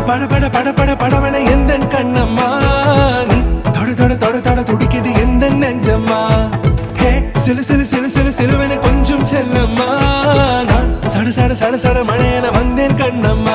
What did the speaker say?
பட பட பட பட படவன எந்த கண்ணம்மா நீ தொட தொட தொட தொட துடிக்குது எந்த நெஞ்சம்மா ஹே சிலு சிலு சிலு சிலு சிலுவன கொஞ்சம் செல்லம்மா நான் சட சட சட சட மழையன வந்தேன் கண்ணம்மா